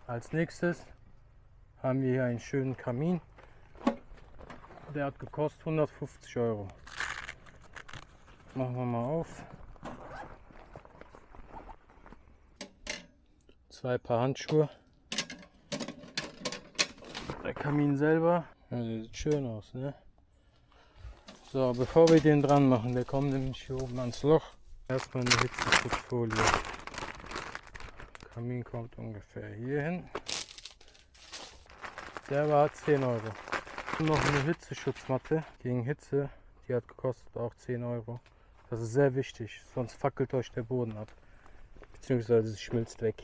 Als nächstes haben wir hier einen schönen Kamin. Der hat gekostet 150 Euro. Machen wir mal auf. 2 Paar Handschuhe. Der Kamin selber, ja, der sieht schön aus, ne? So, bevor wir den dran machen, der kommt nämlich hier oben ans Loch. Erstmal eine Hitzeschutzfolie. Der Kamin kommt ungefähr hier hin. Der war 10 Euro. Und noch eine Hitzeschutzmatte gegen Hitze, die hat gekostet auch 10 Euro. Das ist sehr wichtig, sonst fackelt euch der Boden ab, beziehungsweise es schmilzt weg.